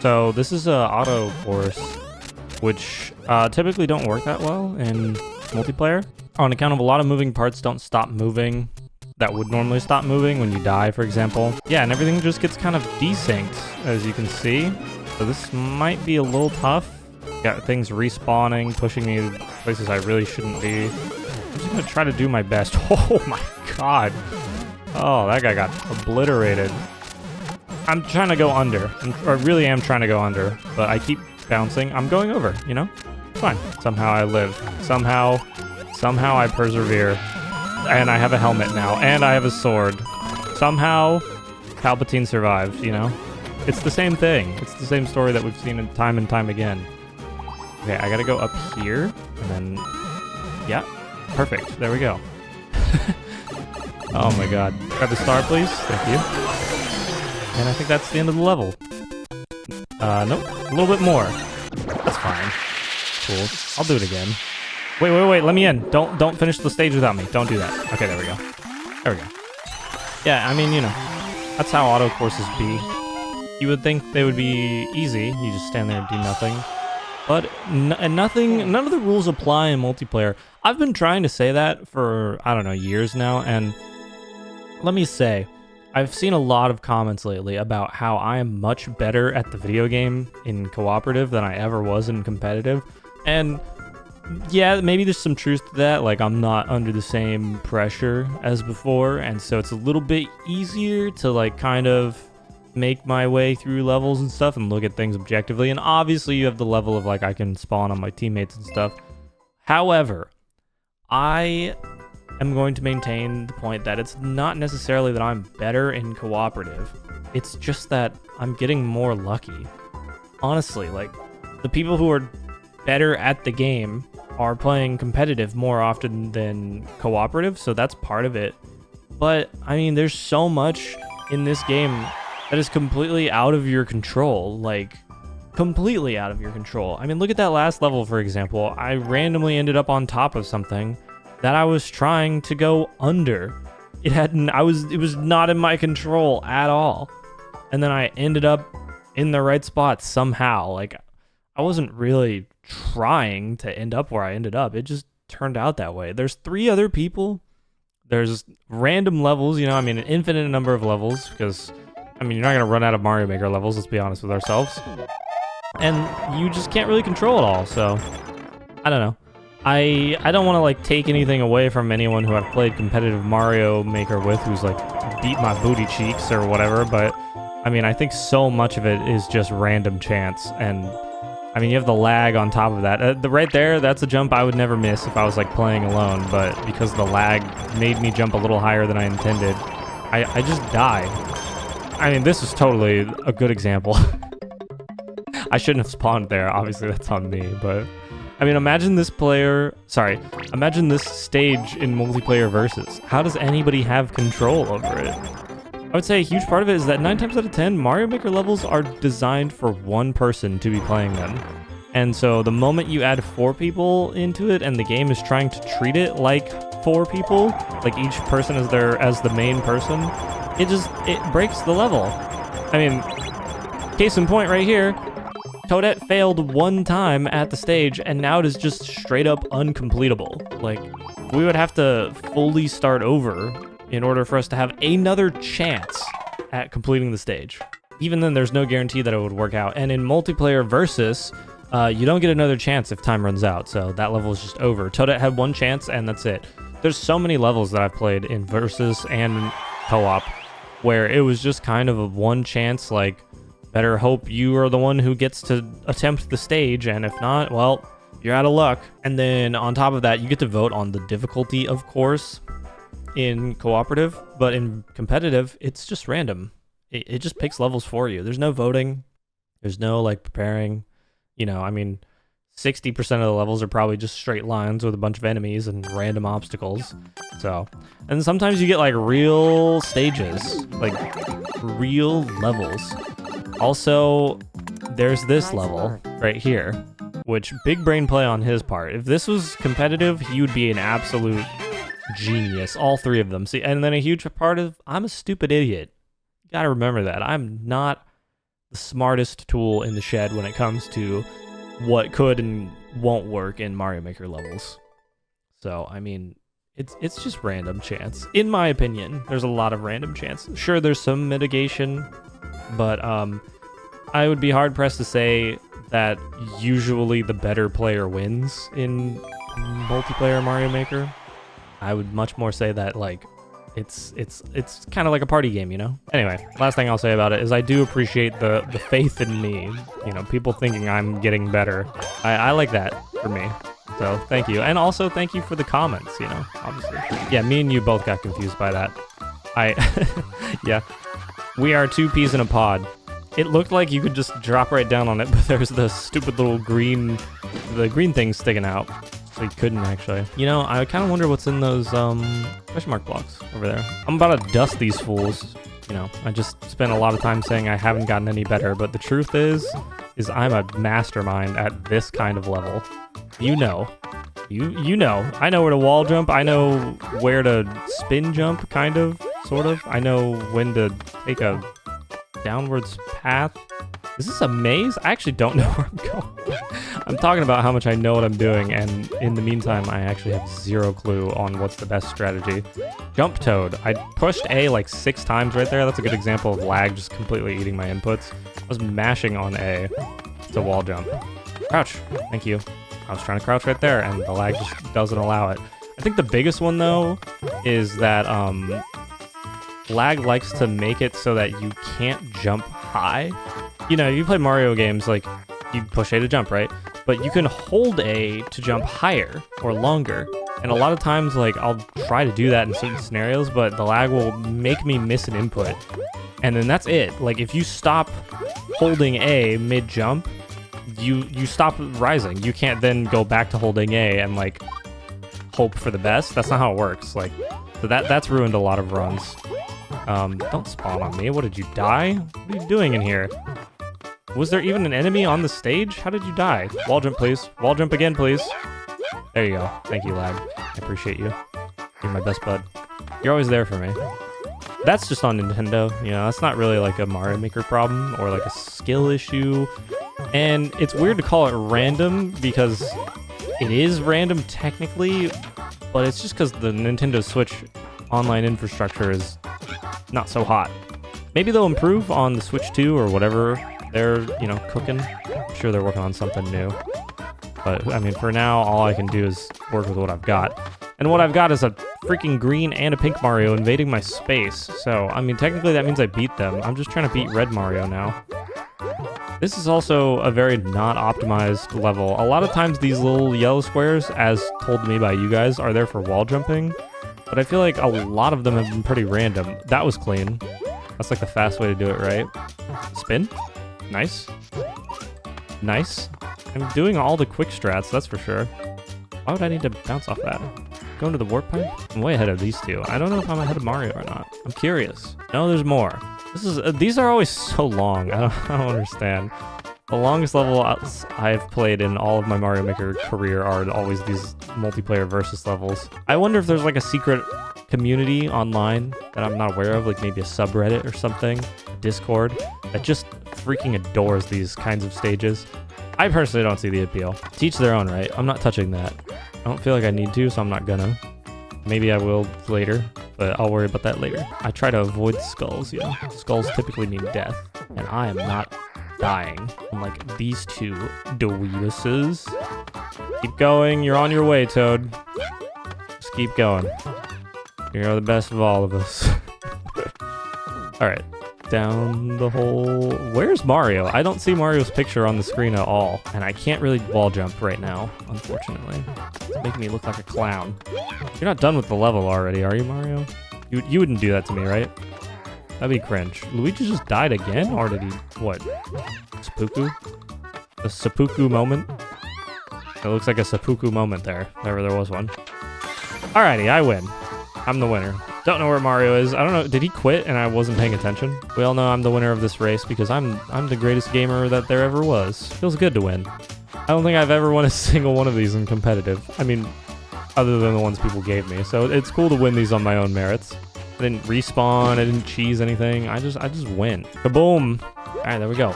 So this is a auto course, which typically don't work that well in multiplayer. On account of a lot of moving parts don't stop moving that would normally stop moving when you die, for example. Yeah, and everything just gets kind of desynced, as you can see. So this might be a little tough. Got things respawning, pushing me to places I really shouldn't be. I'm just gonna try to do my best. Oh my god. Oh, that guy got obliterated. I'm trying to go under. I really am trying to go under, but I keep bouncing. I'm going over, you know? It's fine. Somehow I live. Somehow I persevere. And I have a helmet now, and I have a sword. Somehow, Palpatine survived, you know? It's the same thing. It's the same story that we've seen time and time again. Okay, I gotta go up here, and then... Yeah, perfect. There we go. Oh my god. Grab the star, please. Thank you. And I think that's the end of the level. Nope. A little bit more. That's fine. Cool. I'll do it again. Wait. Let me in. Don't finish the stage without me. Don't do that. Okay, there we go. There we go. Yeah, I mean, you know, that's how auto courses be. You would think they would be easy. You just stand there and do nothing. But none of the rules apply in multiplayer. I've been trying to say that for, I don't know, years now, and let me say, I've seen a lot of comments lately about how I am much better at the video game in cooperative than I ever was in competitive. And yeah, maybe there's some truth to that. Like, I'm not under the same pressure as before, and so it's a little bit easier to, like, kind of make my way through levels and stuff and look at things objectively. And obviously you have the level of, like, I can spawn on my teammates and stuff. However, I am going to maintain the point that it's not necessarily that I'm better in cooperative. It's just that I'm getting more lucky. Honestly, like, the people who are better at the game are playing competitive more often than cooperative, so that's part of it. But, I mean, there's so much in this game that is completely out of your control. Like, completely out of your control. I mean, look at that last level, for example. I randomly ended up on top of something that I was trying to go under. It was not in my control at all. And then I ended up in the right spot somehow. Like, I wasn't really trying to end up where I ended up. It just turned out that way. There's 3 other people. There's random levels, you know, I mean, an infinite number of levels, because, I mean, you're not going to run out of Mario Maker levels, let's be honest with ourselves. And you just can't really control it all, so I don't know. I don't want to, like, take anything away from anyone who I've played competitive Mario Maker with who's, like, beat my booty cheeks or whatever, but, I mean, I think so much of it is just random chance, and, I mean, you have the lag on top of that. Right there, that's a jump I would never miss if I was, like, playing alone, but because the lag made me jump a little higher than I intended, I just died. I mean, this is totally a good example. I shouldn't have spawned there, obviously that's on me, but... I mean, imagine this stage in multiplayer versus. How does anybody have control over it? I would say a huge part of it is that 9 times out of 10, Mario Maker levels are designed for one person to be playing them. And so the moment you add 4 people into it and the game is trying to treat it like 4 people, like each person is there as the main person, it breaks the level. I mean, case in point right here, Toadette failed 1 time at the stage, and now it is just straight up uncompletable. Like, we would have to fully start over in order for us to have another chance at completing the stage. Even then, there's no guarantee that it would work out. And in multiplayer versus, you don't get another chance if time runs out, so that level is just over. Toadette had 1 chance, and that's it. There's so many levels that I've played in versus and co-op where it was just kind of a 1 chance, like, better hope you are the one who gets to attempt the stage, and if not, well, you're out of luck. And then on top of that, you get to vote on the difficulty, of course, in cooperative, but in competitive, it's just random. It just picks levels for you. There's no voting. There's no, like, preparing. You know, I mean, 60% of the levels are probably just straight lines with a bunch of enemies and random obstacles. So, and sometimes you get, like, real stages, like, real levels. Also, there's this level right here, which big brain play on his part. If this was competitive, he would be an absolute genius. All 3 of them. See, and then a huge part of, I'm a stupid idiot. You gotta remember that. I'm not the smartest tool in the shed when it comes to what could and won't work in Mario Maker levels. So, I mean, it's just random chance. In my opinion, there's a lot of random chance. Sure, there's some mitigation, but I would be hard-pressed to say that usually the better player wins in multiplayer Mario Maker. I would much more say that, like, it's kind of like a party game, you know? Anyway, last thing I'll say about it is I do appreciate the faith in me. You know, people thinking I'm getting better. I like that for me. So thank you. And also thank you for the comments, you know, obviously. Yeah, me and you both got confused by that. Yeah. We are two peas in a pod. It looked like you could just drop right down on it, but there's the stupid little green thing sticking out. So you couldn't actually. You know, I kind of wonder what's in those question mark blocks over there. I'm about to dust these fools. You know, I just spent a lot of time saying I haven't gotten any better, but the truth is I'm a mastermind at this kind of level. You know. You know. I know where to wall jump. I know where to spin jump, kind of, sort of. I know when to take a downwards path. Is this a maze? I actually don't know where I'm going. I'm talking about how much I know what I'm doing, and in the meantime, I actually have zero clue on what's the best strategy. Jump Toad. I pushed A like 6 times right there. That's a good example of lag just completely eating my inputs. I was mashing on A to wall jump. Crouch. Thank you. I was trying to crouch right there, and the lag just doesn't allow it. I think the biggest one, though, is that lag likes to make it so that you can't jump high. You know, you play Mario games, like, you push A to jump, right? But you can hold A to jump higher or longer. And a lot of times, like, I'll try to do that in certain scenarios, but the lag will make me miss an input. And then that's it. Like, if you stop holding A mid-jump, you stop rising. You can't then go back to holding A and, like, hope for the best. That's not how it works. Like, so that's ruined a lot of runs. Don't spawn on me. What, did you die? What are you doing in here? Was there even an enemy on the stage? How did you die? Wall jump, please. Wall jump again, please. There you go. Thank you, lag. I appreciate you. You're my best bud. You're always there for me. That's just on Nintendo. You know, that's not really like a Mario Maker problem or like a skill issue. And it's weird to call it random because it is random technically, but it's just because the Nintendo Switch online infrastructure is not so hot. Maybe they'll improve on the Switch 2 or whatever they're, you know, cooking. I'm sure they're working on something new. But, I mean, for now, all I can do is work with what I've got. And what I've got is a freaking green and a pink Mario invading my space. So, I mean, technically that means I beat them. I'm just trying to beat red Mario now. This is also a very not optimized level. A lot of times these little yellow squares, as told to me by you guys, are there for wall jumping. But I feel like a lot of them have been pretty random. That was clean. That's like the fast way to do it, right? Spin. Nice. Nice. I'm doing all the quick strats, that's for sure. Why would I need to bounce off that? Going to the warp pipe? I'm way ahead of these two. I don't know if I'm ahead of Mario or not. I'm curious. No, there's more. These are always so long. I don't understand. The longest level I've played in all of my Mario Maker career are always these multiplayer versus levels. I wonder if there's like a secret community online that I'm not aware of, like maybe a subreddit or something, a Discord, that just freaking adores these kinds of stages. I personally don't see the appeal. Teach their own, right? I'm not touching that. I don't feel like I need to, so I'm not gonna. Maybe I will later, but I'll worry about that later. I try to avoid skulls, you know? Skulls typically mean death, and I am not dying. Unlike these two dweebuses. Keep going, you're on your way, Toad. Just keep going. You're the best of all of us. Alright, down the hole. Where's Mario? I don't see Mario's picture on the screen at all, and I can't really wall jump right now, unfortunately. It's making me look like a clown. You're not done with the level already, are you, Mario? You wouldn't do that to me, right? That'd be cringe. Luigi just died again? Or did he... what? Seppuku? The seppuku moment? It looks like a seppuku moment there. If ever there was one. Alrighty, I win. I'm the winner. Don't know where Mario is. I don't know. Did he quit and I wasn't paying attention? We all know I'm the winner of this race because I'm the greatest gamer that there ever was. Feels good to win. I don't think I've ever won a single one of these in competitive. I mean, other than the ones people gave me. So it's cool to win these on my own merits. I didn't respawn. I didn't cheese anything. I just win. Kaboom! Alright, there we go.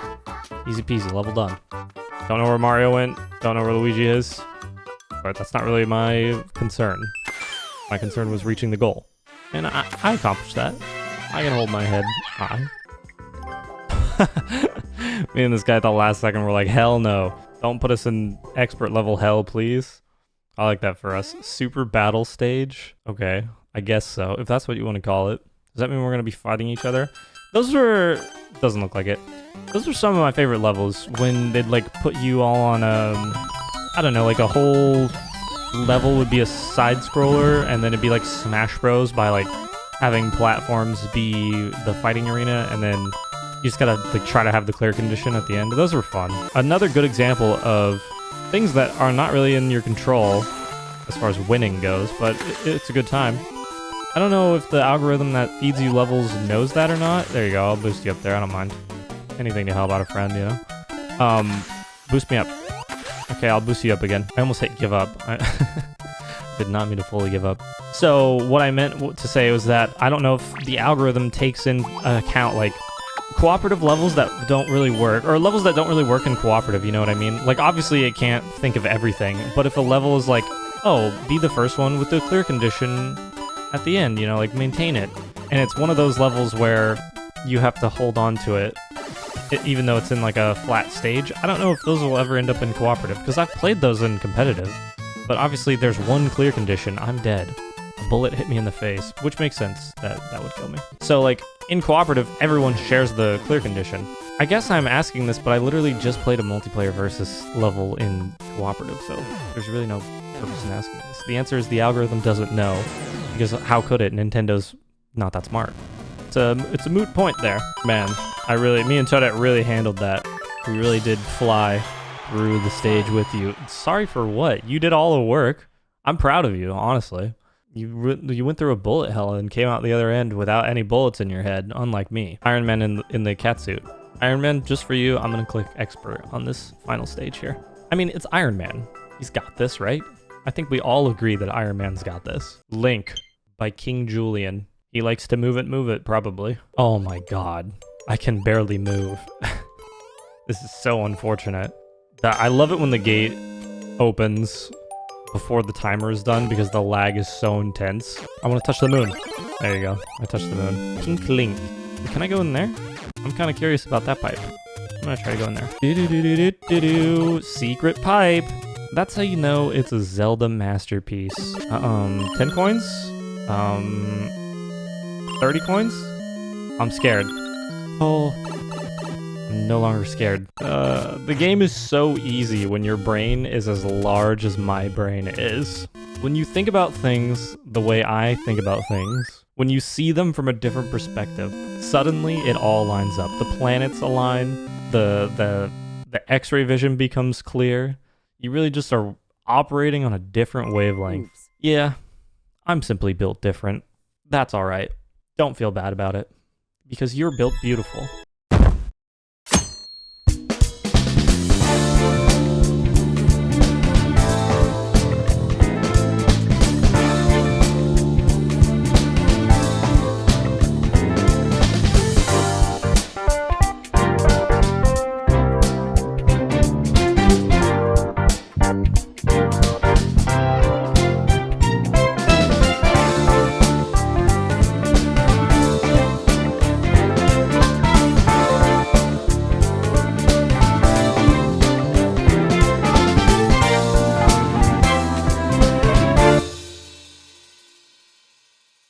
Easy peasy, level done. Don't know where Mario went, don't know where Luigi is, but that's not really my concern. My concern was reaching the goal. And I accomplished that. I can hold my head high. Me and this guy at the last second were like, hell no. Don't put us in expert level hell, please. I like that for us. Super battle stage? Okay, I guess so. If that's what you want to call it. Does that mean we're going to be fighting each other? Those were... Doesn't look like it. Those were some of my favorite levels. When they'd like put you all on a... I don't know, like a whole level would be a side scroller, and then it'd be like Smash Bros. By like having platforms be the fighting arena, and then you just gotta like try to have the clear condition at the end. Those were fun. Another good example of things that are not really in your control as far as winning goes, but it's a good time. I don't know if the algorithm that feeds you levels knows that or not. There you go, I'll boost you up there, I don't mind. Anything to help out a friend, you know? Boost me up. Okay, I'll boost you up again. I almost hit give up. I did not mean to fully give up. So what I meant to say was that I don't know if the algorithm takes in account like cooperative levels that don't really work, or levels that don't really work in cooperative, you know what I mean? Like obviously it can't think of everything, but if a level is like, oh, be the first one with the clear condition at the end, you know, like maintain it. And it's one of those levels where you have to hold on to it, even though it's in like a flat stage. I don't know if those will ever end up in cooperative, because I've played those in competitive, but obviously there's one clear condition, I'm dead. A bullet hit me in the face, which makes sense that that would kill me. So like in cooperative, everyone shares the clear condition. I guess I'm asking this, but I literally just played a multiplayer versus level in cooperative, so there's really no purpose in asking this. The answer is the algorithm doesn't know, because how could it? Nintendo's not that smart. It's a moot point there. Man, me and Toadette really handled that. We really did fly through the stage with you. Sorry for what? You did all the work. I'm proud of you, honestly. You went through a bullet hell and came out the other end without any bullets in your head, unlike me. Iron Man in the catsuit. Iron Man, just for you, I'm gonna click expert on this final stage here. I mean, it's Iron Man. He's got this, right? I think we all agree that Iron Man's got this. Link by King Julian. He likes to move it, probably. Oh my god. I can barely move. This is so unfortunate. I love it when the gate opens before the timer is done, because the lag is so intense. I want to touch the moon. There you go. I touched the moon. Pink Link. Can I go in there? I'm kind of curious about that pipe. I'm gonna try to go in there. Do-do-do-do-do-do-do. Secret pipe. That's how you know it's a Zelda masterpiece. 10 coins? 30 coins? I'm scared. Oh, I'm no longer scared. The game is so easy when your brain is as large as my brain is. When you think about things the way I think about things, when you see them from a different perspective, suddenly it all lines up. The planets align, the X-ray vision becomes clear. You really just are operating on a different wavelength. Oops. Yeah, I'm simply built different. That's all right. Don't feel bad about it, because you're built beautiful.